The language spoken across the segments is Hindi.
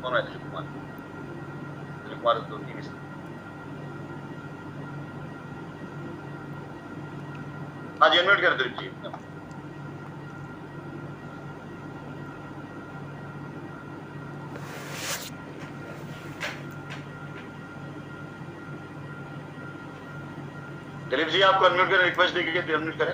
कौन है दिलीप कुमार? दिलीप कुमार तो 3 ही। हाँ जी, अनम्यूट कर दिलीप जी। दिलीप जी आपको अनम्यूट कर रिक्वेस्ट देगी कि अनम्यूट करें।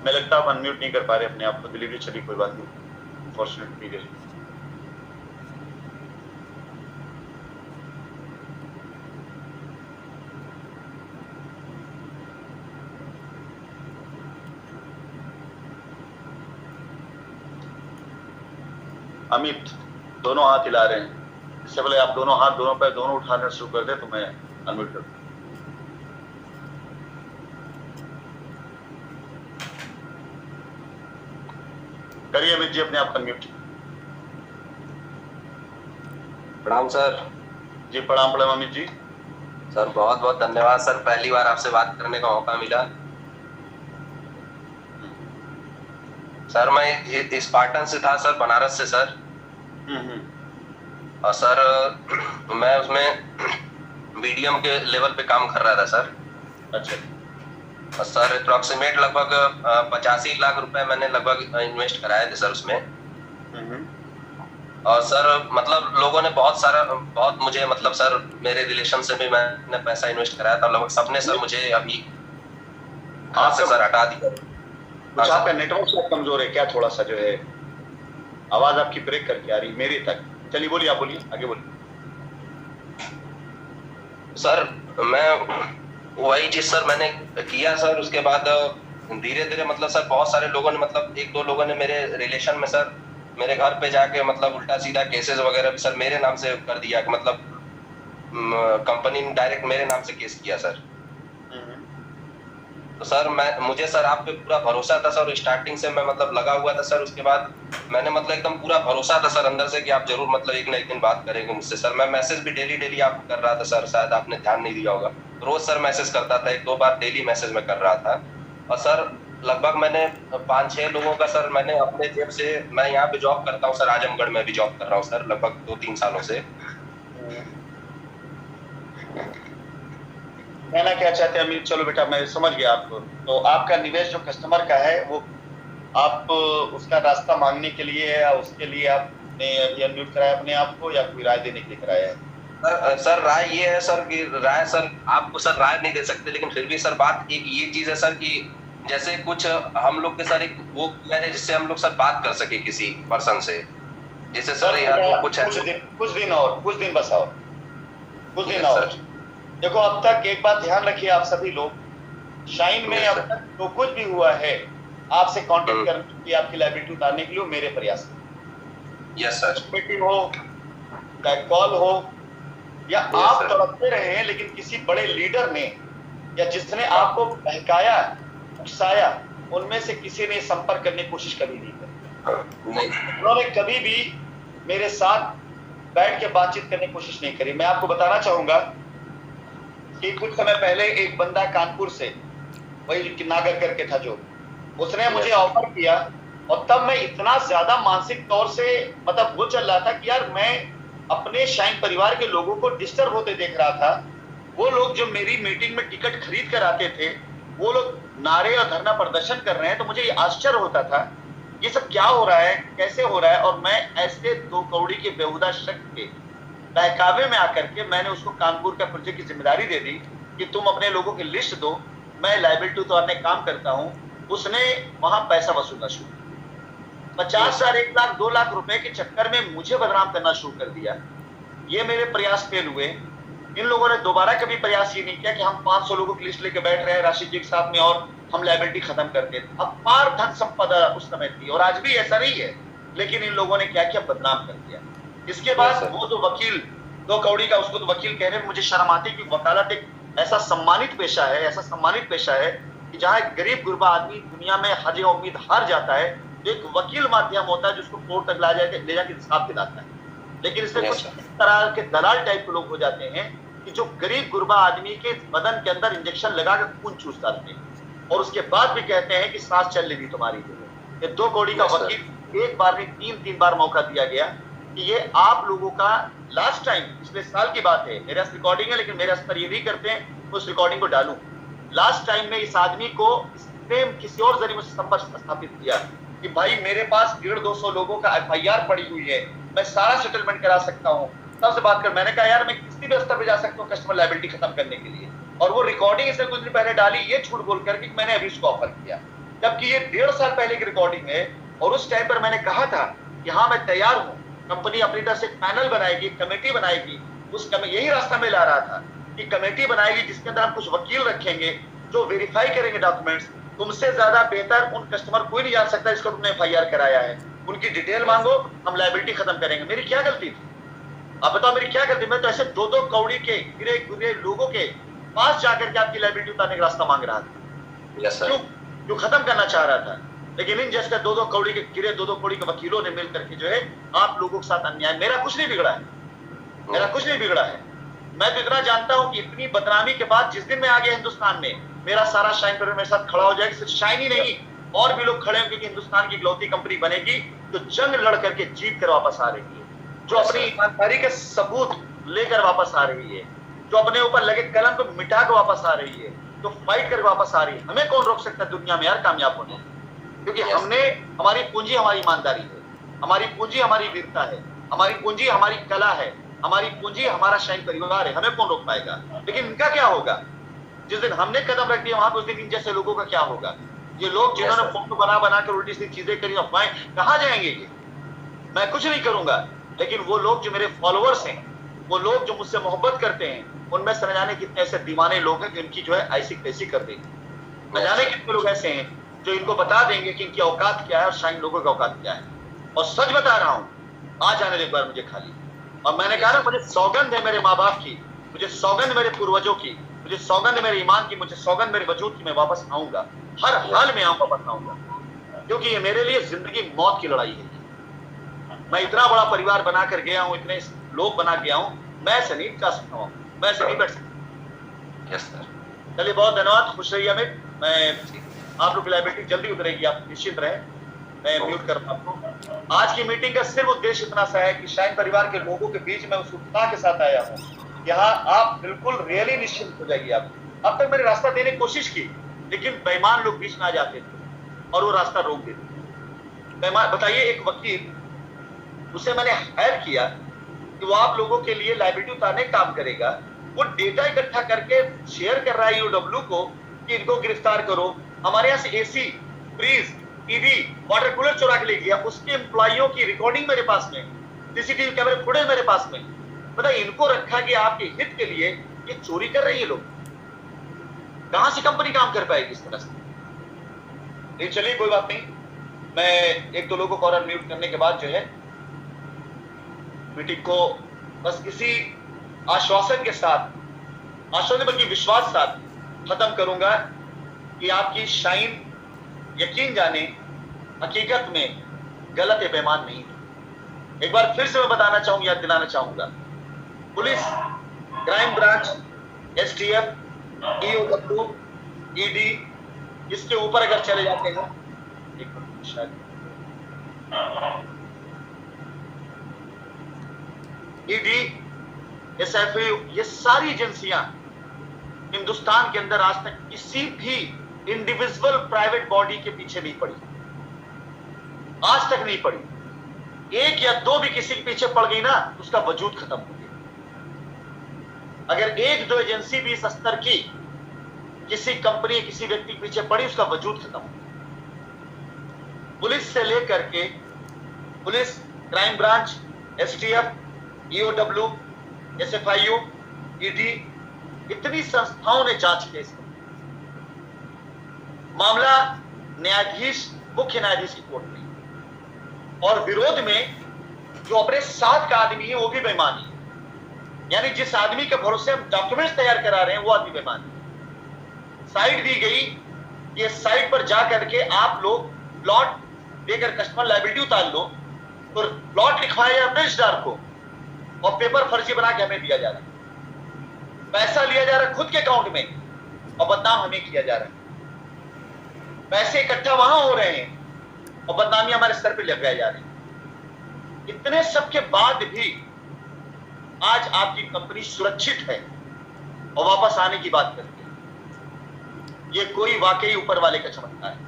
मैं लगता है आप अनम्यूट नहीं कर पा रहे अपने आप को। दिलीप जी चलिए कोई बात नहीं, फॉर्चुनेटली है। अमित दोनों हाथ हिला रहे हैं, इससे पहले आप दोनों हाथ दोनों पैर दोनों उठाना शुरू कर दे तो मैं अनम्यूट कर दूं। करिए अमित जी अपने आप अनम्यूट। प्रणाम सर। जी प्रणाम प्रणाम अमित जी। सर बहुत बहुत धन्यवाद सर, पहली बार आपसे बात करने का मौका मिला। सर मैं स्पार्टन से था सर, बनारस से सर। और सर मैं उसमें बीडीएम के लेवल पे काम कर रहा था सर। अच्छा। और सर अप्रोक्सीमेट लगभग 85 लाख रुपए मैंने लगभग इन्वेस्ट कराए थे सर उसमें। और सर मतलब लोगों ने बहुत मुझे मतलब सर मेरे रिलेशन से भी मैंने पैसा इन्वेस्ट कराया था, लगभग सबने सर मुझे अभी हाथ से सर हटा दिया। कुछ आपका नेटवर्क से कमजोर है क्या? थोड़ा सा जो है आवाज आपकी ब्रेक करके आ रही मेरे तक। चलिए बोलिए, आप बोलिए, आगे बोलिए। सर मैं वही चीज सर मैंने किया सर, उसके बाद धीरे धीरे मतलब सर बहुत सारे लोगों ने मतलब 1-2 लोगों ने मेरे रिलेशन में सर मेरे घर पे जाके मतलब उल्टा सीधा केसेस वगैरह भी सर मेरे नाम से कर दिया कि मतलब कंपनी ने डायरेक्ट मेरे नाम से केस किया सर। तो सर मुझे सर आप पे पूरा भरोसा था सर, स्टार्टिंग से मैं मतलब लगा हुआ था सर। उसके बाद मैंने मतलब एकदम पूरा भरोसा था सर अंदर से कि आप जरूर मतलब एक ना एक दिन बात करेंगे मुझसे सर। मैं मैसेज भी डेली आप कर रहा था सर, शायद आपने ध्यान नहीं दिया होगा। रोज सर मैसेज करता था, 1-2 बार डेली मैसेज में कर रहा था। और सर लगभग मैंने 5-6 लोगों का सर मैंने अपने जेब से, मैं यहाँ पे जॉब करता हूँ सर, आजमगढ़ में भी जॉब कर रहा हूँ सर लगभग 2-3 सालों से। कहना क्या चाहते हैं अमित? चलो बेटा मैं समझ गया आपको। तो आपका निवेश जो कस्टमर का है वो आप उसका रास्ता मांगने के लिए या उसके लिए आपने अभी अनम्यूट कराया अपने आप को, या कोई राय देने के लिए कराया है? सर राय ये है सर कि राय सर आपको सर राय नहीं दे सकते, लेकिन फिर भी सर बात एक ये चीज है सर कि जैसे कुछ हम लोग के सर एक वो किया है जिससे हम लोग सर बात कर सके किसी पर्सन से, जैसे सर यार कुछ कुछ दिन बस और कुछ दिन और। देखो अब तक एक बात ध्यान रखिए आप सभी लोग, शाइन में अब तक जो कुछ भी हुआ है आपसे कांटेक्ट करने की, आपकी लायबिलिटी उतारने के लिए मेरे प्रयास। Yes sir. मीटिंग हो, कॉल हो, या आप तड़पते रहे हैं लेकिन किसी बड़े लीडर ने या जिसने आपको बहकाया उकसाया उनमें से किसी ने संपर्क करने की कोशिश कभी नहीं की। उन्होंने कभी भी मेरे साथ बैठ के बातचीत करने की कोशिश नहीं करी। मैं आपको बताना चाहूंगा कि कुछ समय पहले एक बंदा कानपुर से, वही नागर करके था जो, उसने मुझे ऑफर किया और तब मैं इतना ज्यादा मानसिक तौर से मतलब वो चल रहा था कि यार मैं अपने शाइन परिवार के लोगों को डिस्टर्ब होते देख रहा था। वो लोग जो मेरी मीटिंग में टिकट खरीद कर आते थे वो लोग नारे और धरना प्रदर्शन कर रहे हैं, तो मुझे आश्चर्य होता था ये सब क्या हो रहा है, कैसे हो रहा है। और मैं ऐसे 2 कौड़ी के बेहुदा शख्स के बहकावे में आकर के मैंने उसको कानपुर का प्रोजेक्ट की जिम्मेदारी दे दी कि तुम अपने लोगों की लिस्ट दो, मैं लायबिलिटी उतारने काम करता हूं। उसने वहां पैसा वसूलना शुरू, 50,000, 1 लाख, 2 लाख रुपए के चक्कर में मुझे बदनाम करना शुरू कर दिया। ये मेरे प्रयास फेल हुए। इन लोगों ने दोबारा कभी प्रयास ये नहीं किया कि हम 500 लोगों की लिस्ट लेके बैठ रहे हैं राशि जी के साथ में और हम लायबिलिटी खत्म करते। अपार धन संपदा उस समय थी और आज भी ऐसा नहीं है, लेकिन इन लोगों ने क्या किया, बदनाम कर दिया। इसके बाद वो जो वकील 2 कौड़ी का, उसको तो वकील कह रहे हैं, मुझे शर्म आती कि वकालत एक ऐसा सम्मानित पेशा है, ऐसा सम्मानित पेशा है कि जहां एक गरीब गुरबा आदमी दुनिया में हर उम्मीद हार जाता है, तो एक वकील माध्यम होता है जिसको कोर्ट तक ले जाके इंसाफ दिलाता है। लेकिन इसमें कुछ इस तरह के दलाल टाइप के लोग हो जाते हैं कि जो गरीब गुरबा आदमी के बदन के अंदर इंजेक्शन लगा के खून चूस डालते हैं और उसके बाद भी कहते हैं कि सांस चल रही तुम्हारी। ये 2 कौड़ी का वकील एक बार नहीं 3 बार मौका दिया गया कि ये आप लोगों का लास्ट टाइम, पिछले साल की बात है, मेरे पास रिकॉर्डिंग है लेकिन मेरे स्तर ये नहीं करते हैं उस रिकॉर्डिंग को डालूं। लास्ट टाइम में इस आदमी को किसी और जरिए मुझसे संपर्क स्थापित किया कि भाई मेरे पास 150-200 लोगों का FIR पड़ी हुई है, मैं सारा सेटलमेंट करा सकता हूँ, तब से बात कर। मैंने कहा यार मैं किसी भी स्तर पे जा सकता हूँ कस्टमर लायबिलिटी खत्म करने के लिए, और वो रिकॉर्डिंग इसने कुछ दिन पहले डाली ये झूठ बोल करके मैंने अभी उसको ऑफर किया, जबकि ये 1.5 साल पहले की रिकॉर्डिंग है। और उस टाइम पर मैंने कहा था कि हाँ मैं तैयार हूँ, कंपनी अपनी तरफ से पैनल बनाएगी, कमेटी बनाएगी, यही रास्ता में ला रहा था कि कमेटी बनाएगी जिसके अंदर हम कुछ वकील रखेंगे जो वेरीफाई करेंगे डॉक्यूमेंट्स। तुमसे ज्यादा बेहतर उन कस्टमर कोई नहीं जान सकता इसको तुमने FIR कराया है, उनकी डिटेल मांगो, हम लायबिलिटी खत्म करेंगे। मेरी क्या गलती थी? आप बताओ मेरी क्या गलती? मैं तो ऐसे 2-2 कौड़ी के गिरे गुरे लोगों के पास जाकर के आपकी लायबिलिटी उतारने का रास्ता मांग रहा था, क्यों खत्म करना चाह रहा था। लेकिन इन जैसे 2-2 कौड़ी के गिरे 2-2 कौड़ी के वकीलों ने मिल करके जो है आप लोगों के साथ अन्याय। मेरा कुछ नहीं बिगड़ा है, मेरा कुछ नहीं बिगड़ा है। मैं तो इतना जानता हूं कि इतनी बदनामी के बाद जिस दिन मैं आ गया हिंदुस्तान में, मेरा सारा शाइन परिवार मेरे साथ खड़ा हो जाएगा। सिर्फ शाइन ही नहीं और भी लोग खड़े होंगे कि हिंदुस्तान की इकलौती कंपनी बनेगी जो जंग लड़ करके जीत कर वापस आ रही है, जो अपनी ईमानदारी के सबूत लेकर वापस आ रही है, जो अपने ऊपर लगे कलम को मिटा कर वापस आ रही है, जो फाइट कर वापस आ रही है। हमें कौन रोक सकता है दुनिया में यार कामयाब होने? क्योंकि हमने, हमारी पूंजी हमारी ईमानदारी है, हमारी पूंजी हमारी वीरता है, हमारी पूंजी हमारी कला है, हमारी पूंजी हमारा शाइन परिवार है। हमें कौन रोक पाएगा? लेकिन इनका क्या होगा? जिस दिन हमने कदम रख दिया वहां पर, उस दिन इन जैसे लोगों का क्या होगा? ये लोग जिन्होंने फोटो बना कर उल्टी सीधी चीजें करी, अफवाहें, कहां जाएंगे ये? मैं कुछ नहीं करूंगा, लेकिन वो लोग जो मेरे फॉलोअर्स हैं, वो लोग जो मुझसे मोहब्बत करते हैं, उनमें से न जाने कितने ऐसे दीवाने लोग हैं कि इनकी जो है ऐसी तैसी कर देंगे। न जाने कितने लोग ऐसे हैं जो इनको बता देंगे कि इनकी औकात क्या है और शाइन लोगों की औकात क्या है। और सच बता रहा हूं, आ जाने दे एक बार मुझे खाली। और मैंने कहा ना, मुझे सौगंध है मेरे माँ बाप की, मुझे सौगंध मेरे पूर्वजों की, मुझे सौगंध मेरे ईमान की, मुझे सौगंध मेरे वजूद की, मैं वापस आऊंगा, हर हाल में आऊंगा, वापस आऊंगा, क्योंकि ये मेरे लिए जिंदगी मौत की लड़ाई है। मैं इतना बड़ा परिवार बना कर गया हूं, इतने लोग बना गया हूं, मैं ऐसे नहीं जा सकता हूं, मैं ऐसे नहीं बैठ सकता। यस सर, चलिए बहुत धन्यवाद, खुश रहिए अमित। मैं आप लोग की लायबिलिटी जल्दी उतरेगी, आप निश्चित रहे। मैं म्यूट कर रहा हूं आपको। आज की मीटिंग का सिर्फ उद्देश्य इतना सा है कि शाइन परिवार के लोगों के बीच में उस उत्साह के साथ आया हूं। यहाँ आप बिल्कुल रियली निश्चिंत हो जाइए। आप अब तक मैंने रास्ता देने की कोशिश की, लेकिन बेईमान लोग बीच में आ जाते थे और वो रास्ता रोक देते। बेईमान, बताइए, एक वकील, उसे मैंने हायर किया कि वो आप लोगों के लिए लायबिलिटी उतारने का काम करेगा, वो डेटा इकट्ठा करके शेयर कर रहा है यूडब्ल्यू को कि इनको गिरफ्तार करो। हमारे यहाँ से AC, fridge, TV, water cooler चुरा के ले गया। उसके एम्प्लॉइयों की रिकॉर्डिंग मेरे पास में, CCTV कैमरे फुटेज मेरे पास में। पता इनको रखा कि आपके हित के लिए ये चोरी कर रही है लोग। कहां से कंपनी काम कर पाएगी इस तरह से? नहीं, चलिए कोई बात नहीं। मैं 1-2 लोगों को और म्यूट करने के बाद जो है मीटिंग को बस किसी आश्वासन के साथ, आश्वासन बल्कि विश्वास के साथ खत्म करूंगा कि आपकी शाइन, यकीन जाने, हकीकत में गलत है, बेईमान नहीं। एक बार फिर से मैं बताना चाहूंगा, याद दिलाना चाहूंगा, police, crime branch, STF, EOW, ED, इसके ऊपर अगर चले जाते हैं, ED, SFU, ये सारी एजेंसियां हिंदुस्तान के अंदर आज तक किसी भी इंडिविजुअल प्राइवेट बॉडी के पीछे नहीं पड़ी, आज तक नहीं पड़ी। 1 या 2 भी किसी के पीछे पड़ गई ना, उसका वजूद खत्म हो गया। अगर 1-2 एजेंसी भी इस स्तर की किसी कंपनी, किसी व्यक्ति के पीछे पड़ी, उसका वजूद खत्म हो गया। पुलिस से लेकर के, police, crime branch, STF, EOW, SFIU, ED, इतनी संस्थाओं ने जांच की इसका मामला न्यायाधीश, मुख्य न्यायाधीश की कोर्ट में, और विरोध में जो अपने साथ का आदमी है वो भी बेईमानी है। यानी जिस आदमी के भरोसे हम डॉक्यूमेंट्स तैयार करा रहे हैं वो आदमी बेईमानी है। साइट दी गई, ये साइट पर जा करके आप लोग प्लॉट देकर कस्टमर लायबिलिटी उतार लो, तो प्लॉट लिखवाया जा रहा है रजिस्ट्रार को और पेपर फर्जी बना के हमें दिया जा रहा है। पैसा लिया जा रहा है खुद के अकाउंट में और बदनाम हमें किया जा रहा है। पैसे इकट्ठा वहां हो रहे हैं और बदनामी हमारे सर पे लगाए जा रही है। इतने सब के बाद भी आज आपकी कंपनी सुरक्षित है और वापस आने की बात करती है। ये कोई वाकई ऊपर वाले का चमत्कार है,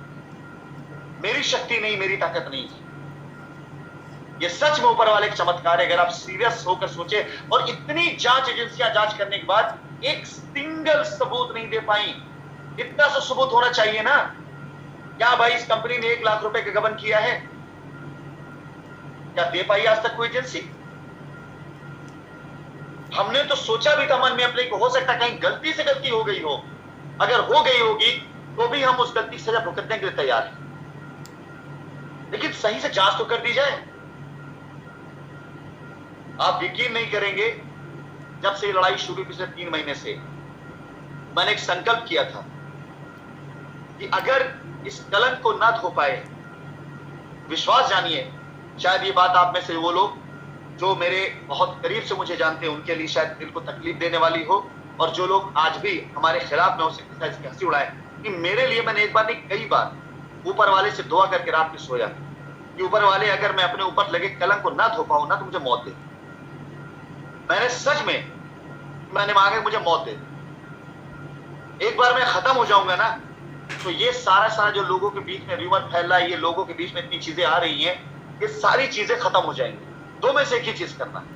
मेरी शक्ति नहीं, मेरी ताकत नहीं है। ये सच में ऊपर वाले का चमत्कार है। अगर आप सीरियस होकर सोचे, और इतनी जांच एजेंसियां जांच करने के बाद एक सिंगल सबूत नहीं दे पाई। इतना सा सबूत होना चाहिए ना। क्या भाई इस कंपनी ने 1 लाख रुपए का गबन किया है? क्या दे पाई आज तक कोई एजेंसी? हमने तो सोचा भी था मन में अपने को, हो सकता कहीं गलती से गलती हो गई हो। अगर हो गई होगी तो भी हम उस गलती की सजा भुगतने के लिए तैयार हैं, लेकिन सही से जांच तो कर दी जाए। आप यकीन नहीं करेंगे, जब से लड़ाई शुरू पिछले 3 महीने से, मैंने एक संकल्प किया था कि अगर इस कलंक को ना धो पाए, विश्वास जानिए, शायद ये बात आप में से वो लोग जो मेरे बहुत करीब से मुझे जानते हैं उनके लिए शायद दिल को तकलीफ देने वाली हो, और जो लोग आज भी हमारे खिलाफ में हो सकता है इसकी हंसी उड़ाए, कि मेरे लिए मैंने एक बार नहीं कई बार ऊपर वाले से दुआ करके रात में सोया कि ऊपर वाले अगर मैं अपने ऊपर लगे कलंक को ना धो पाऊं ना तो मुझे मौत दे। मैंने सच में मैंने मांगा मुझे मौत दे। एक बार मैं खत्म हो जाऊंगा ना तो ये सारा जो लोगों के बीच में र्यूमर फैल रहा है, ये लोगों के बीच में इतनी चीजें आ रही हैं, ये सारी चीजें खत्म हो जाएंगी। दो में से एक ही चीज करना है,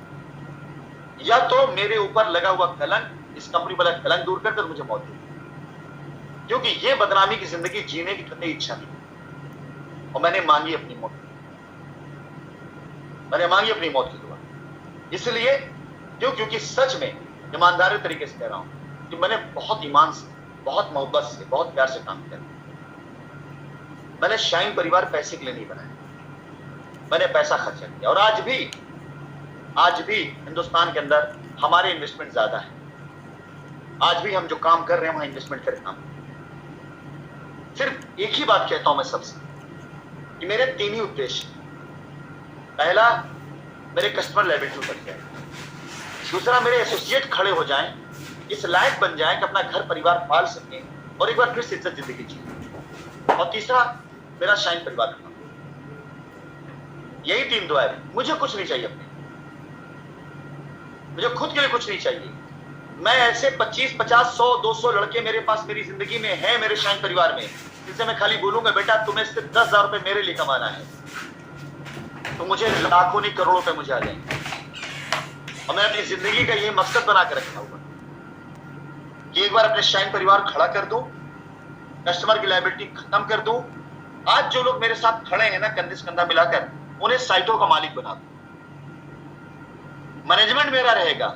या तो मेरे ऊपर लगा हुआ कलंक, इस कंपनी वाला कलंक दूर कर मुझे मौत दे, क्योंकि ये बदनामी की जिंदगी जीने की कतई इच्छा नहीं। और मैंने मांगी अपनी मौत, मैंने मांगी अपनी मौत की दुआ। इसलिए क्योंकि सच में ईमानदारी तरीके से कह रहा हूं कि मैंने बहुत ईमान से, बहुत मोहब्बत से, बहुत प्यार से काम किया। मैंने शाइन परिवार पैसे के लिए नहीं बनाया, मैंने पैसा खर्चा किया। और आज भी हिंदुस्तान के अंदर हमारे इन्वेस्टमेंट ज्यादा है। आज भी हम जो काम कर रहे हैं वहां इन्वेस्टमेंट करके काम। सिर्फ एक ही बात कहता हूं मैं सबसे कि मेरे 3 ही उद्देश्य। पहला, मेरे कस्टमर लेवल उतर जाए। दूसरा, मेरे एसोसिएट खड़े हो जाएं, इस लायक बन जाएं कि अपना घर परिवार पाल सकें और एक बार फिर से इज्जत जिंदगी जिए। और तीसरा, मेरा शाइन परिवार का। यही 3 दुआएं। मुझे कुछ नहीं चाहिए अपने, मुझे खुद के लिए कुछ नहीं चाहिए। मैं ऐसे 25, 50, 100, 200 लड़के मेरे पास मेरी जिंदगी में हैं, मेरे शाइन परिवार में, जिनसे मैं खाली बोलूंगा बेटा तुम्हें सिर्फ 10,000 रुपए मेरे लिए कमाना है, तो मुझे लाखों नहीं करोड़ों रुपए मुझे आ जाएंगे। और मैं अपनी जिंदगी का ये मकसद बना के रखा हुआ कि एक बार अपने शाइन परिवार खड़ा कर दूं, कस्टमर की लायबिलिटी खत्म कर दूं। आज जो लोग मेरे साथ खड़े हैं ना कंधे से कंधा मिलाकर, उन्हें साइटों का मालिक बना दूं। मैनेजमेंट मेरा रहेगा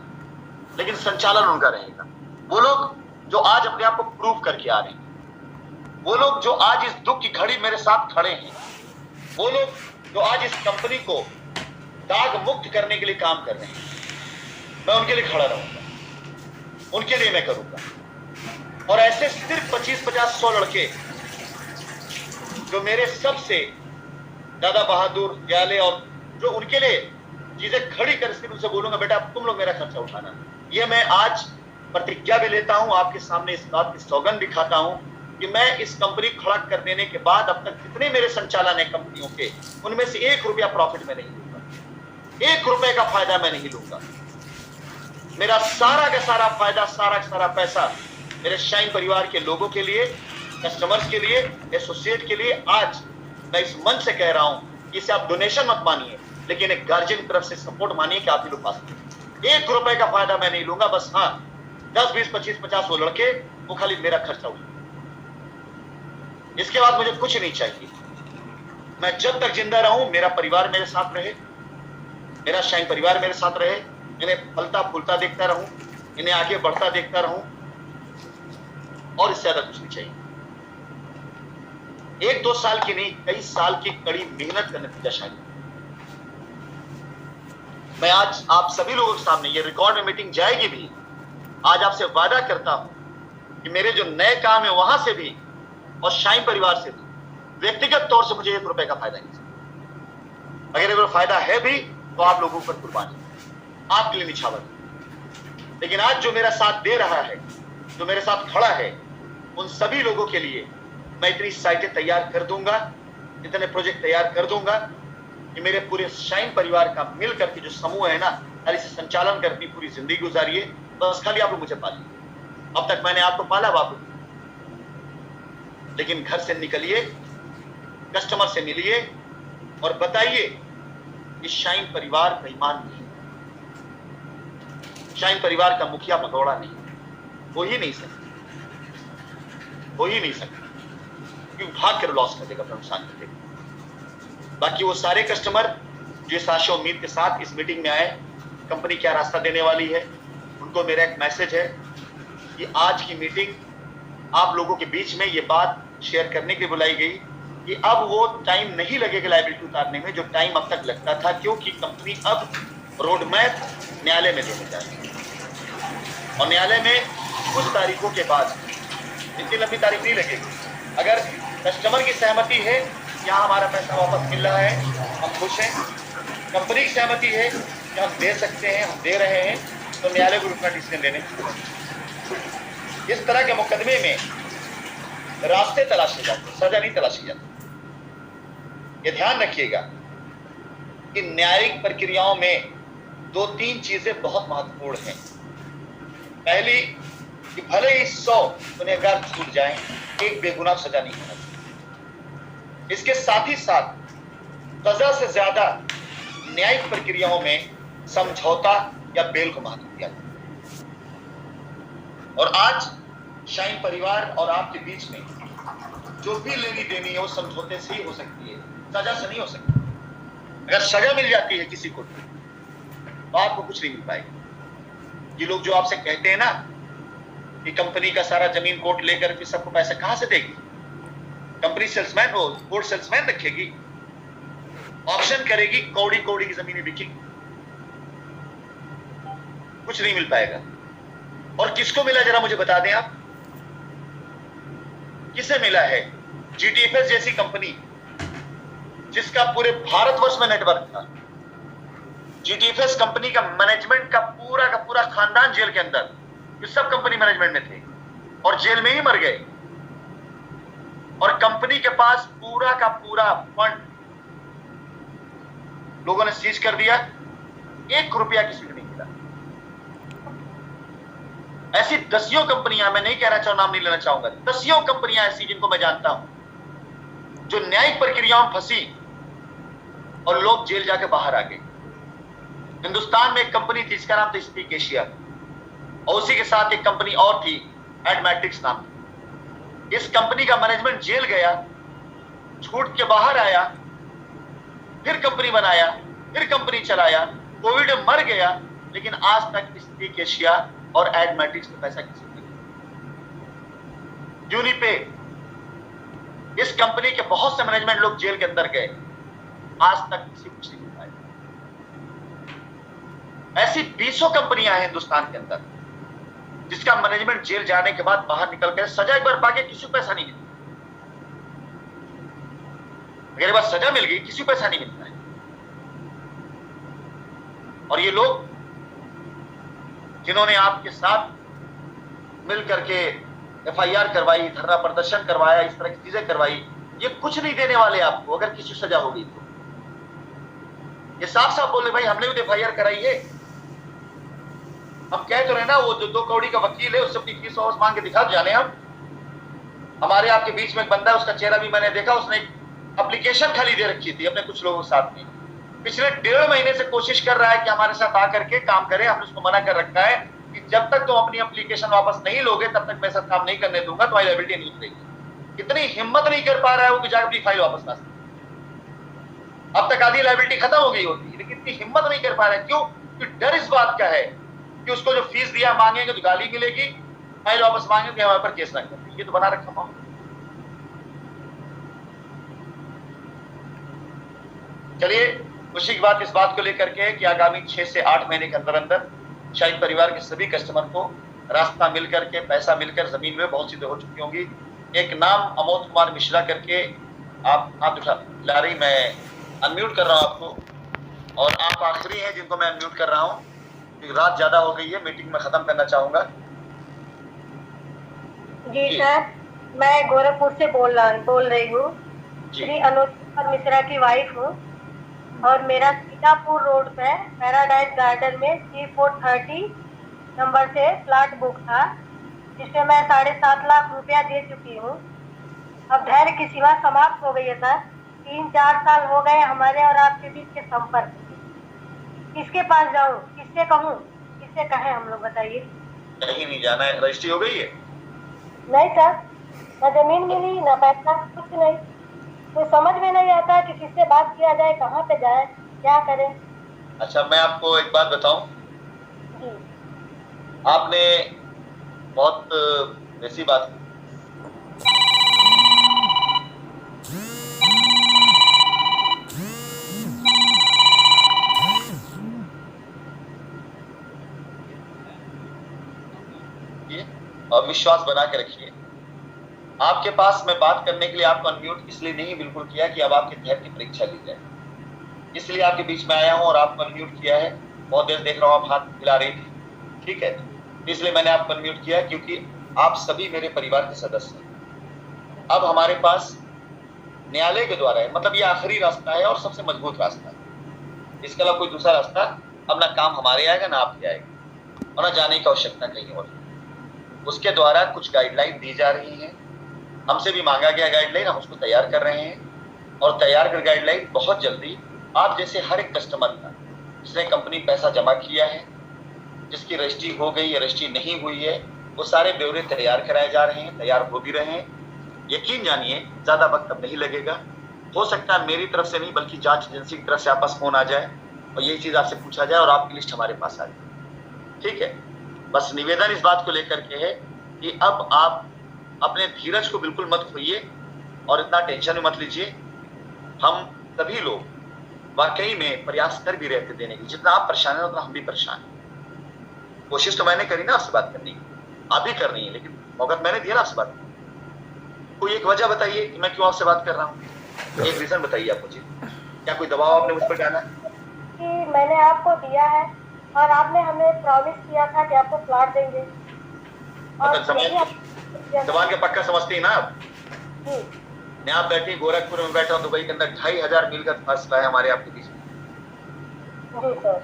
लेकिन संचालन उनका रहेगा। वो लोग जो आज अपने आप को प्रूव करके आ रहे हैं, वो लोग जो आज इस दुख की घड़ी मेरे साथ खड़े हैं, वो लोग जो आज इस कंपनी को दाग मुक्त करने के लिए काम कर रहे हैं, मैं उनके लिए खड़ा रहूंगा, उनके लिए मैं करूंगा। और ऐसे सिर्फ 25, 50, 100 लड़के जो मेरे सबसे ज्यादा बहादुर, दयाले, और जो उनके लिए चीजें खड़ी कर सिर्फ उनसे बोलूंगा बेटा तुम लोग मेरा खर्चा उठाना। ये मैं आज प्रतिज्ञा भी लेता हूं, आपके सामने इस बात की सौगंध भी खाता हूं कि मैं इस कंपनी खड़ा कर देने के बाद अब तक जितने मेरे संचालन है कंपनियों के, उनमें से 1 रुपया प्रॉफिट में नहीं लूंगा, 1 रुपए का फायदा मैं नहीं लूंगा। मेरा सारा का सारा फायदा, सारा का सारा पैसा मेरे शाइन परिवार के लोगों के लिए, कस्टमर्स के लिए, एसोसिएट के लिए। आज मैं इस मंच से कह रहा हूं, इसे आप डोनेशन मत मानिए, लेकिन एक गार्जियन की तरफ से सपोर्ट मानिए कि आप ही लोग पास 1 रुपए का फायदा मैं नहीं लूंगा। बस हाँ 10, 20, 25, 50 वो लड़के, वो खाली मेरा खर्चा उठाए। इसके बाद मुझे कुछ नहीं चाहिए। मैं जब तक जिंदा रहूं, मेरा परिवार मेरे साथ रहे, मेरा शाइन परिवार मेरे साथ रहे, इन्हें फलता फूलता देखता रहूं, इन्हें आगे बढ़ता देखता रहूं, और इससे ज्यादा कुछ नहीं चाहिए। 1-2 साल की नहीं, कई साल की कड़ी मेहनत का नतीजा शायद। मैं आज आप सभी लोगों के सामने, ये रिकॉर्ड में मीटिंग जाएगी भी, आज आपसे वादा करता हूं कि मेरे जो नए काम है वहां से भी और शाइन परिवार से भी व्यक्तिगत तौर से मुझे 1 रुपए का फायदा नहीं। अगर फायदा है भी तो आप लोगों पर कुर्बानी, आपके लिए निछावर। लेकिन आज जो मेरा साथ दे रहा है, जो मेरे साथ खड़ा है, उन सभी लोगों के लिए मैं इतनी साइटें तैयार कर दूंगा, इतने प्रोजेक्ट तैयार कर दूंगा कि मेरे पूरे शाइन परिवार का मिल करके जो समूह है ना, खाली से संचालन करके पूरी जिंदगी गुजारिए, बस खाली आप लोग मुझे पालिए। अब तक मैंने आपको पाला बाबू, लेकिन घर से निकलिए, कस्टमर से मिलिए और बताइए कि शाइन परिवार बेईमान नहीं, शाइन परिवार का मुखिया भगौड़ा नहीं, हो ही नहीं सकता, हो ही नहीं सकता, क्योंकि भाग कर लॉस कर देगा, नुकसान कर देगा। बाकी वो सारे कस्टमर जो इस आशा उम्मीद के साथ इस मीटिंग में आए, कंपनी क्या रास्ता देने वाली है, उनको मेरा एक मैसेज है कि आज की मीटिंग आप लोगों के बीच में ये बात शेयर करने के लिए बुलाई गई कि अब वो टाइम नहीं लगेगा लायबिलिटी उतारने में जो टाइम अब तक लगता था, क्योंकि कंपनी अब रोड मैप न्यायालय में देने जा रही है और न्यायालय में कुछ तारीखों के बाद, इतनी लंबी तारीख नहीं लगेगी। अगर कस्टमर की सहमति है, यहाँ हमारा पैसा वापस मिल रहा है, हम खुश हैं, कंपनी की सहमति है कि हम दे सकते हैं, हम दे रहे हैं, तो न्यायालय को अपना डिसीजन लेने की। इस तरह के मुकदमे में रास्ते तलाशे जाते, सजा नहीं तलाशी जाती। ये ध्यान रखिएगा कि न्यायिक प्रक्रियाओं में 2-3 चीजें बहुत महत्वपूर्ण हैं। पहली कि भले ही 100 गुनहगार छूट जाएं, एक बेगुनाह सजा नहीं होना चाहिए। इसके साथ ही साथ सजा से ज्यादा न्यायिक प्रक्रियाओं में समझौता या बेल को महत्व दिया जाए। और आज शाइन परिवार और आपके बीच में जो भी लेनी देनी है वो समझौते से ही हो सकती है, सजा से नहीं हो सकती। अगर सजा मिल जाती है किसी को तो आपको कुछ नहीं मिल पाएगा। ये लोग जो आपसे कहते हैं ना कि कंपनी का सारा जमीन कोर्ट लेकर के सबको पैसे कहां से देगी, कंपनी सेल्समैन हो, कोर्ट सेल्समैन रखेगी, ऑप्शन करेगी, कौड़ी कौड़ी की जमीनें बिकेगी, कुछ नहीं मिल पाएगा। और किसको मिला जरा मुझे बता दें आप, किसे मिला है? जीटीएफएस जैसी कंपनी जिसका पूरे भारतवर्ष में नेटवर्क था, जीटीएफएस कंपनी का मैनेजमेंट का पूरा खानदान जेल के अंदर, ये सब कंपनी मैनेजमेंट में थे और जेल में ही मर गए। और कंपनी के पास पूरा का पूरा फंड लोगों ने सीज कर दिया, 1 रुपया किसी को नहीं मिला। ऐसी दसियों कंपनियां, मैं नहीं कहना चाहूंगा, नाम नहीं लेना चाहूंगा, दसियों कंपनियां ऐसी जिनको मैं जानता हूं जो न्यायिक प्रक्रियाओं में फंसी और लोग जेल जाके बाहर आ गए। हिंदुस्तान में एक कंपनी थी जिसका नाम था स्पीक एशिया, और उसी के साथ एक कंपनी और थी एडमैट्रिक्स नाम की। इस कंपनी का मैनेजमेंट जेल गया, छूट के बाहर आया, फिर कंपनी बनाया, फिर कंपनी चलाया, कोविड में मर गया, लेकिन आज तक स्पीक एशिया और एडमैट्रिक्स में पैसा किसी को नहीं। यूनिपे, इस कंपनी के बहुत से मैनेजमेंट लोग जेल के अंदर गए, आज तक किसी कुछ नहीं पाया। ऐसी 200 कंपनियां हैं हिंदुस्तान के अंदर जिसका मैनेजमेंट जेल जाने के बाद बाहर निकल कर सजा एक बार पाके किसी को पैसा नहीं मिलता। अगर बार सजा मिल गई, किसी को पैसा नहीं मिलता है। और ये लोग जिन्होंने आपके साथ मिल करके एफआईआर करवाई, धरना प्रदर्शन करवाया, इस तरह की चीजें करवाई, ये कुछ नहीं देने वाले आपको अगर किसी सजा हो गई तो। ये साफ साफ बोले भाई हमने भी एफआईआर कराई है, हम कह तो रहे ना, वो जो 2 कौड़ी का वकील है उससे अपनी फीस वापस मांग के दिखा जाने। हम हमारे आपके बीच में एक बंदा है, उसका चेहरा भी मैंने देखा, उसने एप्लीकेशन खाली दे रखी थी अपने कुछ लोगों के साथ में, पिछले 1.5 महीने से कोशिश कर रहा है कि हमारे साथ आकर के काम करे। हमने उसको मना कर रखा है कि जब तक तुम अपनी एप्लीकेशन वापस नहीं लोगे तब तक मैं साथ काम नहीं करने दूंगा, तुम्हारी लायबिलिटी नहीं उतरेगी। इतनी हिम्मत नहीं कर पा रहा है वो कि जाकर अपनी फाइल वापस ला सके। अब तक आधी लायबिलिटी खत्म हो गई होती, लेकिन इतनी हिम्मत नहीं कर पा रहा है। क्यों? क्योंकि डर इस बात का है कि उसको जो फीस दिया मांगेंगे तो गाली मिलेगी, फाइल वापस मांगेंगे हमारे पर केस ना कर। ये तो बना रखा मामला। चलिए खुशी की बात इस बात को लेकर के कि आगामी 6 से 8 महीने के अंदर अंदर शाइन परिवार के सभी कस्टमर को रास्ता मिल करके, पैसा मिलकर जमीन में बहुत चीजें हो चुकी होंगी। एक नाम अमोद कुमार मिश्रा करके आप ला रही, मैं अनम्यूट कर रहा हूं आपको, और आप आखिरी हैं जिनको मैं अनम्यूट कर रहा हूं। रात ज्यादा हो गई है, मीटिंग में खत्म करना चाहूंगा। जी सर, मैं गोरखपुर से बोल रही हूँ, श्री अनुज कुमार मिश्रा की वाइफ हूँ, और मेरा सीतापुर रोड पे पैराडाइज गार्डन में C430 नंबर से प्लाट बुक था, जिसमें मैं 7.5 लाख रुपया दे चुकी हूँ। अब धैर्य की सीमा समाप्त हो गई है सर। 3-4 साल हो गए हमारे और आपके बीच के संपर्क। किसके पास जाऊँ, किससे कहूँ, किससे कहें हम लोग, बताइए। कहीं नहीं जाना है। रजिस्ट्री हो गई है? नहीं सर, न जमीन मिली, न पैसा, कुछ नहीं। तो समझ में नहीं आता कि किससे बात किया जाए, कहाँ पे जाए, क्या करें। अच्छा, मैं आपको एक बात बताऊं। जी। आपने बहुत ऐसी बात और विश्वास बना के रखिए। आपके पास मैं बात करने के लिए आपको अनम्यूट इसलिए नहीं बिल्कुल किया कि अब आपके धैर्य की परीक्षा ली जाए, इसलिए आपके बीच में आया हूं और आपको अनम्यूट किया है। बहुत देर देख रहा हूं आप हाथ हिला रही थी, ठीक है, इसलिए मैंने आपको अनम्यूट किया क्योंकि आप सभी मेरे परिवार के सदस्य हैं। अब हमारे पास न्यायालय के द्वारा है, मतलब ये आखिरी रास्ता है और सबसे मजबूत रास्ता है। इसके अलावा कोई दूसरा रास्ता अब ना काम हमारे आएगा ना आपके आएगा, और ना जाने की आवश्यकता कहीं और। उसके द्वारा कुछ गाइडलाइन दी जा रही है, हमसे भी मांगा गया गाइडलाइन, हम उसको तैयार कर रहे हैं। और तैयार कर गाइडलाइन बहुत जल्दी आप जैसे हर एक कस्टमर का, जिसने कंपनी पैसा जमा किया है, जिसकी रजिस्ट्री हो गई है, रजिस्ट्री नहीं हुई है, वो सारे ब्यौरे तैयार कराए जा रहे हैं, तैयार हो भी रहे हैं। यकीन जानिए ज्यादा वक्त अब नहीं लगेगा। हो सकता है मेरी तरफ से नहीं बल्कि जांच एजेंसी की तरफ से आपस फोन आ जाए और यही चीज आपसे पूछा जाए और आपकी लिस्ट हमारे पास आ जाए, ठीक है। बस निवेदन इस बात को लेकर के है कि अब आप अपने धीरज को बिल्कुल मत खोइए और इतना टेंशन में मत लीजिए। हम सभी लोग वाकई में प्रयास कर भी रहे थे देने की, जितना आप परेशान हैं उतना हम भी परेशान हैं। कोशिश तो मैंने करी ना आपसे बात करने की, आप भी कर रही हैं, लेकिन मौका मैंने दिया ना आपसे बात। कोई एक वजह बताइए कि मैं क्यों आपसे बात कर रहा हूँ, एक रीजन बताइए आप मुझे। क्या कोई दबाव आपने मुझ पर डाला? कि मैंने आपको दिया है और आपने हमें प्रॉमिस किया था कि आपको प्लॉट देंगे, और जबान के पक्का समझती है ना आप? मैं आप बैठी गोरखपुर में बैठा हूँ, दुबई के अंदर 2500 मील का फासला है हमारे आपके बीच में। जी सर।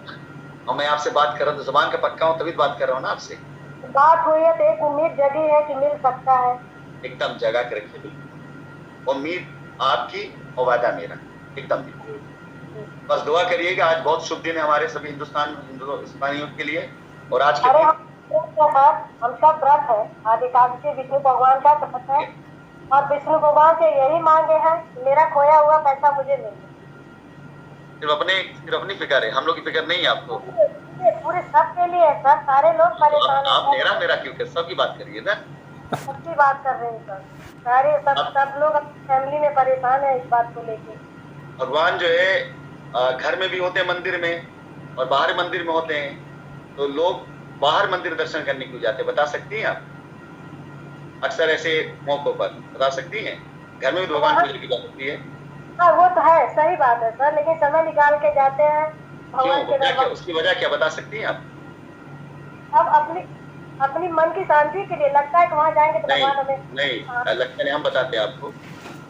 और मैं आपसे बात कर रहा हूँ तो जबान का पक्का हूँ, तभी बात कर रहा हूँ ना आपसे। बात हुई है तो एक उम्मीद जगी है कि मिल सकता है। एकदम जगा के रखिए, बिल्कुल उम्मीद आपकी और वादा मेरा, एकदम। बस दुआ करिएगा। आज बहुत शुभ दिन है हमारे सभी हिंदुस्तानियों के लिए। और आज के हम सब व्रत है, आदि एकादशी विष्णु भगवान का व्रत है, और विष्णु भगवान से यही मांगे हैं मेरा खोया हुआ पैसा मुझे मिले। सिर्फ अपनी फिक्र है, हम लोग की फिक्र नहीं है आपको। पूरे सब के लिए सर, सारे लोग परेशान हैं। आप मेरा क्यों कर, सबकी बात करिए ना। सबकी बात कर रहे हैं सर, सारे सब लोग फैमिली में परेशान है इस बात को लेके। भगवान जो है घर में भी होते हैं मंदिर में और बाहर मंदिर में होते हैं, तो लोग बाहर मंदिर दर्शन करने क्यों जाते हैं, बता सकती हैं आप? अक्सर ऐसे मौकों पर बता सकती हैं? घर में भी भगवान पूजा की जा सकती है। हाँ वो तो है, सही बात है सर, लेकिन समय निकाल के जाते हैं भगवान के दरबार। उसकी वजह क्या बता सकती हैं आप? अब अपनी मन की शांति के लिए लगता है कि वहाँ जाएंगे तो भगवान हमें नहीं लगता नहीं। हम बताते हैं आपको,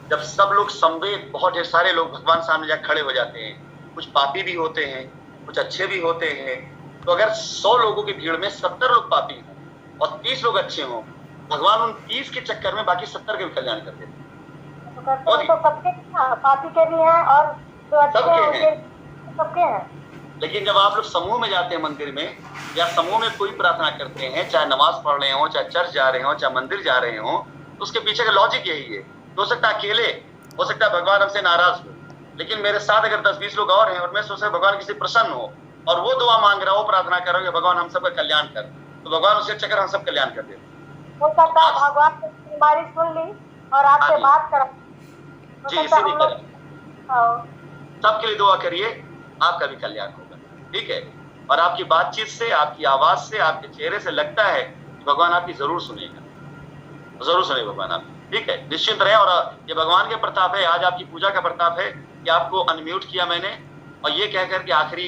जब सब लोग संवेद, बहुत ढेर सारे लोग भगवान सामने जाकर खड़े हो जाते हैं, कुछ पापी भी होते हैं, कुछ अच्छे भी होते हैं, तो अगर 100 लोगों की भीड़ में 70 लोग पापी हों और 30 लोग अच्छे हों, भगवान उन 30 के चक्कर में बाकी 70 के भी कल्याण कर देते हैं। तो सबके पापी के भी हैं और जो अच्छे हैं सबके हैं। लेकिन जब आप लोग समूह में जाते हैं मंदिर में, या समूह में कोई प्रार्थना करते हैं, चाहे नमाज पढ़ रहे हो, चाहे चर्च जा रहे हो, चाहे मंदिर जा रहे हो, तो उसके पीछे का लॉजिक यही है। हो सकता है अकेले, हो सकता है भगवान हमसे नाराज हो, लेकिन मेरे साथ अगर 10-20 लोग और हैं और मैं सोचता भगवान किसी प्रसन्न हो और वो दुआ मांग रहा हो, प्रार्थना कर रहा हो, भगवान हम सबका कल्याण कर, तो भगवान उसके चक्कर हम सब कल्याण कर देते। हो सकता है भगवान ने बीमारी सुन ली और आपसे बात करा। जी, इसीलिए सबके लिए दुआ करिए, आपका भी कल्याण होगा, ठीक है। और आपकी बातचीत से, आपकी आवाज से, आपके चेहरे से लगता है कि भगवान आपकी जरूर सुनेगा, जरूर सुनेगा भगवान आप, ठीक है। निश्चिंत रहे। और ये भगवान के प्रताप है, आज आपकी पूजा का प्रताप है कि आपको अनम्यूट किया मैंने, और ये कहकर के आखिरी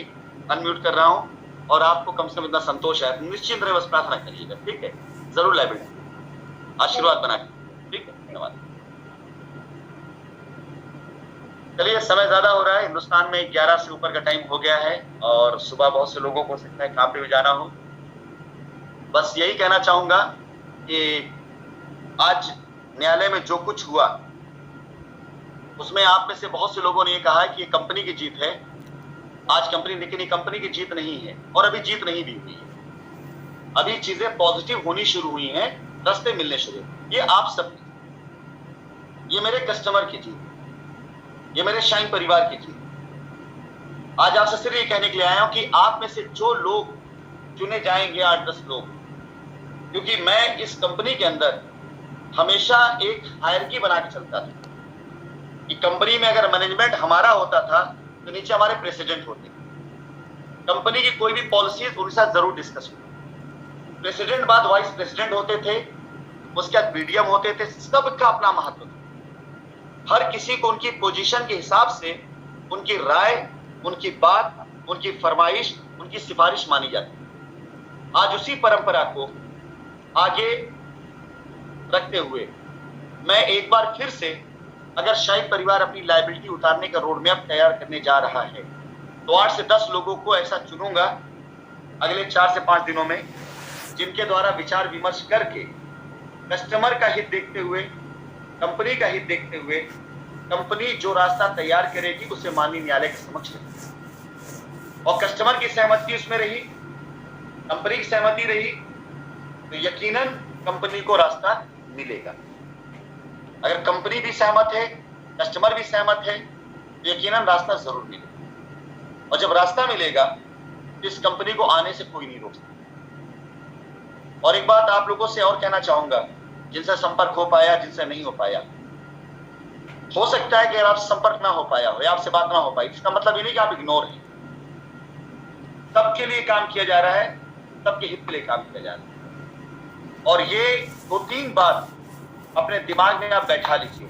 अनम्यूट कर रहा हूँ और आपको कम से कम इतना संतोष है, निश्चिंत रहे, बस प्रार्थना करिएगा, ठीक है? जरूर लाइबिलिटी आशीर्वाद बना के, ठीक है? धन्यवाद। चलिए, समय ज्यादा हो रहा है, हिंदुस्तान में 11 से ऊपर का टाइम हो गया है और सुबह बहुत से लोगों को हो सकता है काम पे भी जाना हो। बस यही कहना चाहूंगा कि आज न्यायालय में जो कुछ हुआ उसमें आप में से बहुत से लोगों ने ये कहा है कि ये कंपनी की जीत है आज कंपनी, लेकिन ये कंपनी की जीत नहीं है और अभी जीत नहीं भी हुई है। अभी चीजें पॉजिटिव होनी शुरू हुई हैं, रास्ते मिलने शुरू। ये आप सब, ये मेरे कस्टमर की जीत, ये मेरे शाइन परिवार की जीत। आज आपसे सिर्फ ये कहने के लिए आया हूं कि आप में से जो लोग चुने जाएंगे 8-10 लोग, क्योंकि मैं इस कंपनी के अंदर हमेशा एक हायरकी बना के चलता था कि कंपनी में अगर मैनेजमेंट हमारा होता था तो नीचे हमारे प्रेसिडेंट होते, कंपनी की कोई भी पॉलिसीज उनके साथ जरूर डिस्कस होती। प्रेसिडेंट बाद वाइस प्रेसिडेंट होते थे, उसके बाद बीडीएम होते थे, सबका अपना महत्व था। हर किसी को उनकी पोजीशन के हिसाब से उनकी राय, उनकी बात, उनकी फरमाइश, उनकी सिफारिश मानी जाती। आज उसी परंपरा को आगे रखते हुए मैं एक बार फिर से, अगर शायद परिवार अपनी लायबिलिटी उतारने का रोड मैप तैयार करने जा रहा है तो 8 से 10 लोगों को ऐसा चुनूंगा अगले 4 से 5 दिनों में, जिनके द्वारा विचार विमर्श करके कस्टमर का हित देखते हुए, कंपनी का हित देखते हुए, कंपनी जो रास्ता तैयार करेगी उसे माननीय न्यायालय के समक्ष रखेगी। और कस्टमर की सहमति उसमें रही, कंपनी की सहमति रही, तो यकीनन कंपनी को रास्ता मिलेगा। अगर कंपनी भी सहमत है, कस्टमर भी सहमत है, तो यकीनन रास्ता जरूर मिलेगा। और जब रास्ता मिलेगा तो इस कंपनी को आने से कोई नहीं रोक सकता। और एक बात आप लोगों से और कहना चाहूंगा, जिनसे संपर्क हो पाया, जिनसे नहीं हो पाया, हो सकता है कि आपसे संपर्क ना हो पाया हो या आपसे बात ना हो पाई, इसका मतलब ये नहीं कि आप इग्नोर हैं। सबके लिए काम किया जा रहा है, सबके हित के लिए काम किया जा रहा है। और ये 2-3 बात अपने दिमाग में आप बैठा लीजिए।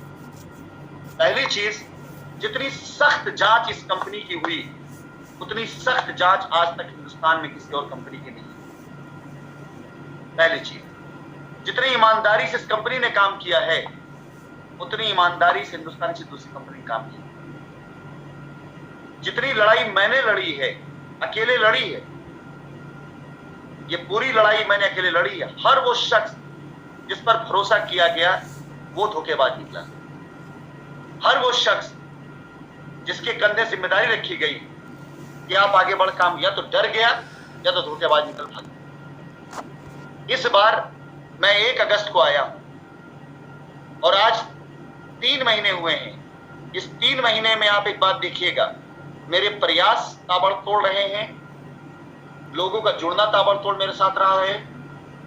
पहली चीज, जितनी सख्त जांच इस कंपनी की हुई, उतनी सख्त जांच आज तक हिंदुस्तान में किसी और कंपनी की नहीं। पहली चीज, जितनी ईमानदारी से इस कंपनी ने काम किया है, उतनी ईमानदारी से हिंदुस्तान की दूसरी कंपनी ने काम किया। जितनी लड़ाई मैंने लड़ी है, अकेले लड़ी है, ये पूरी लड़ाई मैंने अकेले लड़ी है। हर वो शख्स जिस पर भरोसा किया गया वो धोखेबाज निकला। हर वो शख्स जिसके कंधे जिम्मेदारी रखी गई कि आप आगे बढ़ काम, या तो डर गया या तो धोखेबाज निकल भागा। इस बार मैं 1 अगस्त को आया हूं और आज 3 महीने हुए हैं। इस 3 महीने में आप एक बात देखिएगा, मेरे प्रयास ताबड़तोड़ रहे हैं, लोगों का जुड़ना ताबड़तोड़ मेरे साथ रहा है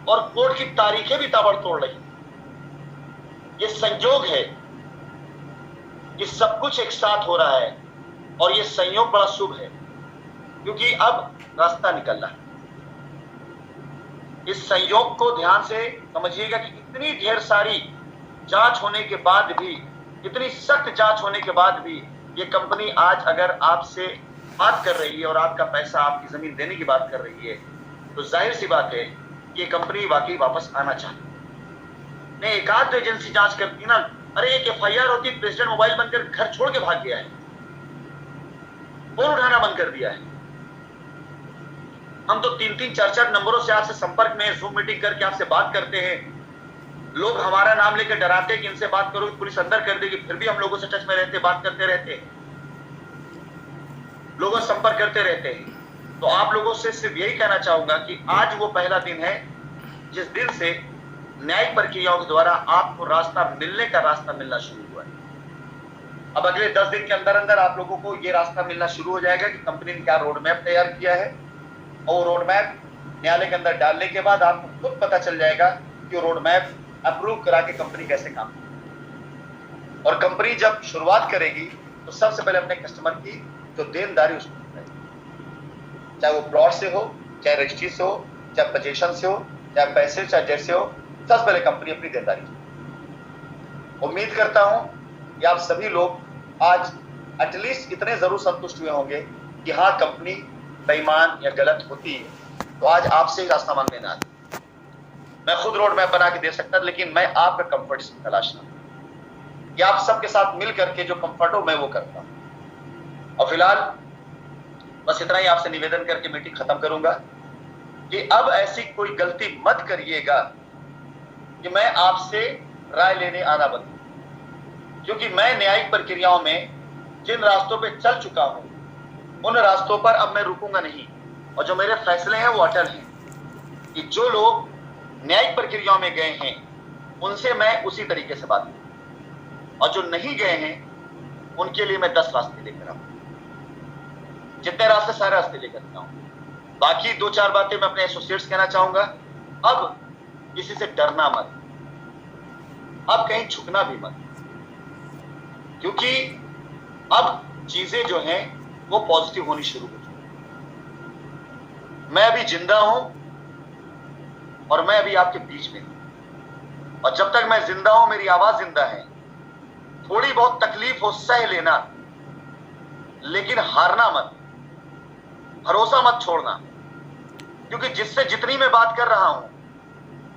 और कोर्ट की तारीखें भी ताबड़तोड़ रही। ये संयोग है कि सब कुछ एक साथ हो रहा है और ये संयोग बड़ा शुभ है, क्योंकि अब रास्ता निकल रहा है। इस संयोग को ध्यान से समझिएगा कि इतनी ढेर सारी जांच होने के बाद भी, इतनी सख्त जांच होने के बाद भी ये कंपनी आज अगर आपसे बात कर रही है और आपका पैसा, आपकी जमीन देने की बात कर रही है, तो जाहिर सी बात है कि ये कंपनी वाकई वापस आना चाहती। नहीं, एक आध एजेंसी जांच करती ना, अरे एक FIR होती, प्रेसिडेंट मोबाइल बंद कर घर छोड़ के भाग गया है, फोन उठाना बंद कर दिया है। हम तो 3-3, 4-4 नंबरों से आपसे संपर्क में, जूम मीटिंग करके आपसे बात करते हैं। लोग हमारा नाम लेकर डराते कि इनसे बात करो पुलिस अंदर कर देगी, फिर भी हम लोगों से टच में रहते, बात करते रहते हैं, लोगों से संपर्क करते रहते हैं। तो आप लोगों से सिर्फ यही कहना चाहूंगा कि आज वो पहला दिन है जिस दिन से न्यायिक प्रक्रियाओं के द्वारा आपको रास्ता मिलने का रास्ता मिलना शुरू हुआ है। अब अगले 10 दिन के अंदर अंदर आप लोगों को ये रास्ता मिलना शुरू हो जाएगा कि कंपनी ने क्या रोड मैप तैयार किया है, और वो रोड मैप न्यायालय के अंदर डालने के बाद आपको खुद पता चल जाएगा कि वो रोड मैप अप्रूव करा के कंपनी कैसे काम करेगी। और कंपनी जब शुरुआत करेगी तो सबसे पहले अपने कस्टमर की जो देनदारी उसको बताएगी, चाहे वो प्लॉट से हो, चाहे रजिस्ट्री से हो, चाहे पोजीशन से हो, चाहे पैसे, चाहे जेट से हो, सबसे पहले कंपनी अपनी देनदारी। उम्मीद करता हूं कि आप सभी लोग आज एटलीस्ट इतने जरूर संतुष्ट हुए होंगे कि हाँ, कंपनी बेईमान या गलत होती तो आज आपसे ही रास्ता मांगने ना आती। मैं खुद रोड मैप बना के दे सकता, लेकिन मैं आपका कंफर्ट तलाशना कि आप सबके साथ मिल करके जो कंफर्ट हो मैं वो करता हूं। और फिलहाल बस इतना ही आपसे निवेदन करके मीटिंग खत्म करूंगा कि अब ऐसी कोई गलती मत करिएगा कि मैं आपसे राय लेने आना बंद, क्योंकि मैं न्यायिक प्रक्रियाओं में जिन रास्तों पे चल चुका हूं उन रास्तों पर अब मैं रुकूंगा नहीं, और जो मेरे फैसले हैं वो अटल हैं कि जो लोग न्यायिक प्रक्रियाओं में गए हैं उनसे मैं उसी तरीके से बात करूं, और जो नहीं गए हैं उनके लिए मैं 10 रास्ते लेकर आऊं, जितने रास्ते सारे रास्ते लेकर आऊं। बाकी 2-4 बातें मैं अपने एसोसिएट्स कहना चाहूंगा। अब किसी से डरना मत, अब कहीं झुकना भी मत, क्योंकि अब चीजें जो हैं वो पॉजिटिव होनी शुरू हो चुकी। मैं अभी जिंदा हूं और मैं अभी आपके बीच में हूं, और जब तक मैं जिंदा हूं मेरी आवाज जिंदा है। थोड़ी बहुत तकलीफ हो सह लेना, लेकिन हारना मत, भरोसा मत छोड़ना, क्योंकि जिससे जितनी मैं बात कर रहा हूं,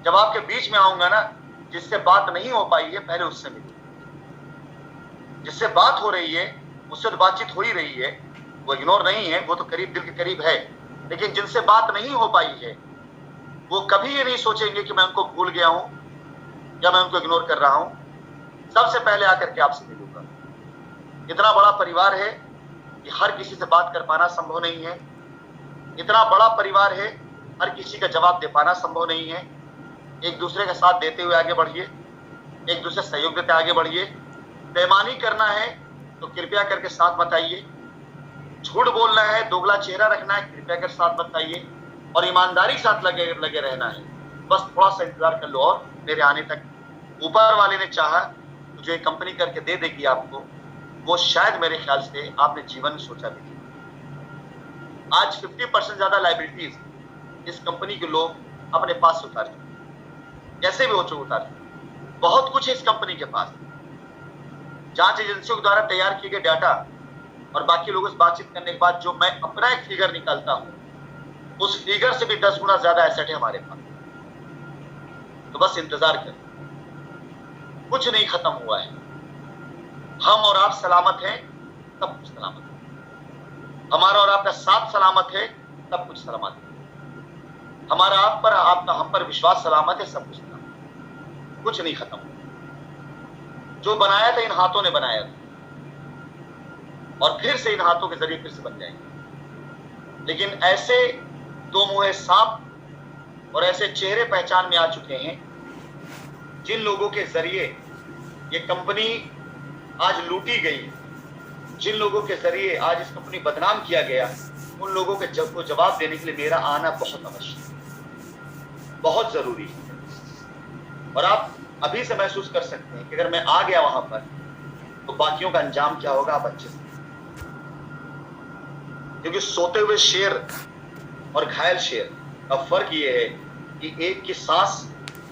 जब आपके बीच में आऊंगा ना, जिससे बात नहीं हो पाई है पहले उससे मिलो, जिससे बात हो रही है उससे तो बातचीत हो ही रही है, वो इग्नोर नहीं है, वो तो करीब दिल के करीब है, लेकिन जिनसे बात नहीं हो पाई है वो कभी ये नहीं सोचेंगे कि मैं उनको भूल गया हूं या मैं उनको इग्नोर कर रहा हूं। सबसे पहले आकर के आपसे मिलूंगा। इतना बड़ा परिवार है कि हर किसी से बात कर पाना संभव नहीं है, इतना बड़ा परिवार है हर किसी का जवाब दे पाना संभव नहीं है। एक दूसरे का साथ देते हुए आगे बढ़िए, एक दूसरे सहयोग देते आगे बढ़िए। बेईमानी करना है तो कृपया करके साथ बताइए, झूठ बोलना है, दोगला चेहरा रखना है, कृपया कर साथ बताइए, और ईमानदारी के साथ लगे रहना है। बस थोड़ा सा इंतजार कर लो, और मेरे आने तक ऊपर वाले ने चाहा तो जो एक कंपनी करके दे देगी आपको, वो शायद मेरे ख्याल से आपने जीवन में सोचा भी नहीं। आज 50% ज्यादा लाइबिलिटीज इस कंपनी के लोग अपने पास से उतार चुके, कैसे भी हो चुके उतार चुके। बहुत कुछ है इस कंपनी के पास, जांच एजेंसियों के द्वारा तैयार किए गए डाटा और बाकी लोगों से बातचीत करने के बाद जो मैं अपना एक फिगर निकालता हूं, उस फिगर से भी 10 गुना ज्यादा एसेट है हमारे पास। तो बस इंतजार करें, कुछ नहीं खत्म हुआ है। हम और आप सलामत हैं तब कुछ सलामत है, हमारा और आपका साथ सलामत है तब कुछ सलामत है, हमारा आप पर आपका हम पर विश्वास सलामत है, सब कुछ सलामत। कुछ नहीं खत्म हुआ। जो बनाया था इन हाथों ने बनाया था, और फिर से इन हाथों के जरिए फिर से बन जाएंगे। लेकिन ऐसे दो मुंहे सांप और ऐसे चेहरे पहचान में आ चुके हैं जिन लोगों के जरिए ये कंपनी आज लूटी गई, जिन लोगों के जरिए आज इस कंपनी बदनाम किया गया, उन लोगों के जवाब देने के लिए मेरा आना बहुत आवश्यक है, बहुत जरूरी है। और आप अभी से महसूस कर सकते हैं कि अगर मैं आ गया वहां पर तो बाकियों का अंजाम क्या होगा आप अच्छे से, क्योंकि सोते हुए शेर और घायल शेर का फर्क ये है कि एक की सांस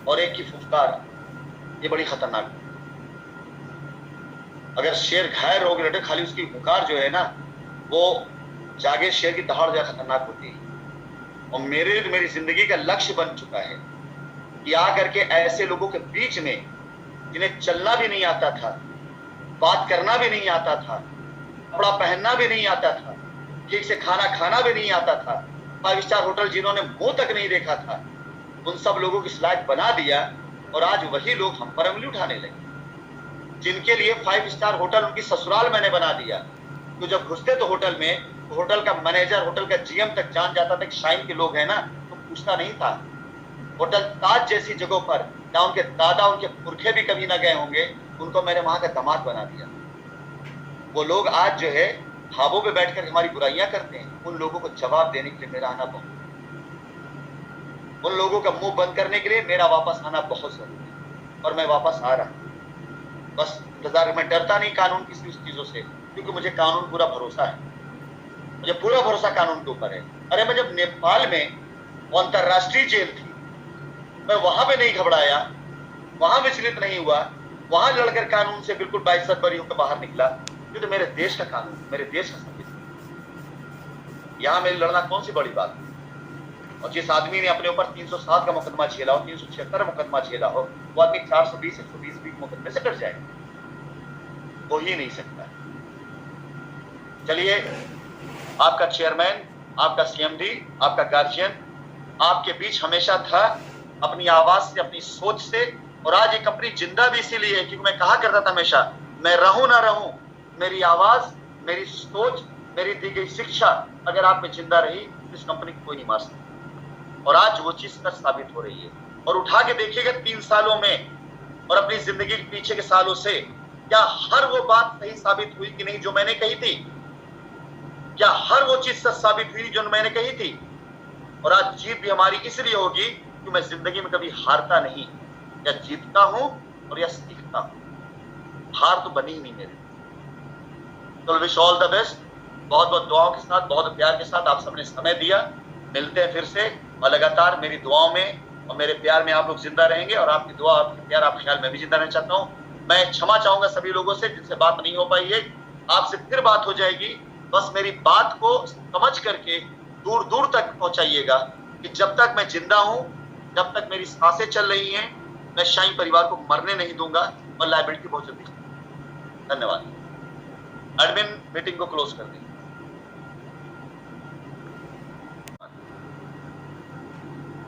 और एक की फुफकार, ये बड़ी खतरनाक है। अगर शेर घायल हो गया, खाली उसकी पुकार जो है ना, वो जागे शेर की दहाड़ ज्यादा खतरनाक होती है। और मेरी जिंदगी का लक्ष्य बन चुका है कि आकर के ऐसे लोगों के बीच में जिन्हें चलना भी नहीं आता था, बात करना भी नहीं आता था, कपड़ा पहनना भी नहीं आता था, ठीक से खाना खाना भी नहीं आता था, 5 स्टार होटल जिन्होंने मुंह तक नहीं देखा था, उन सब लोगों की स्लाइड बना दिया। और आज वही लोग हम पर उंगली उठाने लगे, जिनके लिए 5 स्टार होटल उनकी ससुराल मैंने बना दिया। तो जब घुसते तो होटल में, तो होटल का मैनेजर, होटल का जीएम तक जान जाता था कि शाइन के लोग हैं ना, तो पूछता नहीं था। होटल ताज जैसी जगहों पर ना उनके दादा, उनके पुरखे भी कभी ना गए होंगे, उनको मैंने वहां का दामाद बना दिया। वो लोग आज जो है ढाबों पे बैठकर हमारी बुराइयां करते हैं, उन लोगों को जवाब देने के लिए मेरा आना बहुत, उन लोगों का मुंह बंद करने के लिए मेरा वापस आना बहुत जरूरी है, और मैं वापस आ रहा हूं। बस इंतजार, मैं डरता नहीं कानून किसी उस चीजों से, क्योंकि मुझे कानून पूरा भरोसा है, मुझे पूरा भरोसा कानून के ऊपर है। अरे मैं जब नेपाल में अंतरराष्ट्रीय जेल थी, मैं वहां पे नहीं घबराया, वहां विचलित नहीं हुआ, वहां लड़कर कानून से बिल्कुल 22 बरी होकर बाहर निकला, ये तो मेरे देश का कानून, मेरे देश का संविधान। यहाँ मेरी लड़ना कौन सी बड़ी बात है? और जिस आदमी ने अपने ऊपर 307 का मुकदमा झेला हो, 376 मुकदमा झेला हो, वो आदमी 420 120 भी मुकदमे से डर जाएगा? हो ही नहीं सकता। चलिए, आपका चेयरमैन, आपका सीएमडी, आपका गार्जियन आपके बीच हमेशा था, अपनी आवाज से, अपनी सोच से, और आज ये कंपनी जिंदा भी इसीलिए है क्योंकि मैं कहा करता था हमेशा, मैं रहूं ना रहूं, मेरी आवाज, मेरी सोच, मेरी दी गई शिक्षा अगर आप में जिंदा रही तो इस कंपनी को कोई नहीं मार सकता। और आज वो चीज सच साबित हो रही है। और उठा के देखिएगा 3 सालों में और अपनी जिंदगी के पीछे के सालों से, क्या हर वो बात सही साबित हुई कि नहीं जो मैंने कही थी? क्या हर वो चीज सच साबित हुई जो मैंने कही थी? और आज जीत भी हमारी इसलिए होगी कि मैं जिंदगी में कभी हारता नहीं, या जीतता हूं और या सीखता हूं। हार तो बनी ही नहीं मेरी। तो विश ऑल द बेस्ट। बहुत बहुत दुआओं के साथ, बहुत प्यार के साथ आप सबने समय दिया। मिलते हैं फिर से, और लगातार मेरी दुआओं में और मेरे प्यार में आप लोग जिंदा रहेंगे, और आपकी दुआ, आपके प्यार, आपके ख्याल में भी जिंदा रहना चाहता हूं। मैं क्षमा चाहूंगा सभी लोगों से जिनसे बात नहीं हो पाई है। आपसे फिर बात हो जाएगी। बस मेरी बात को समझ करके दूर दूर तक पहुंचाइएगा कि जब तक मैं जिंदा हूं, जब तक मेरी सांसें चल रही हैं, मैं शाइन परिवार को मरने नहीं दूंगा, और लायबिलिटी बहुत जल्दी। धन्यवाद। एडमिन मीटिंग को क्लोज कर दें।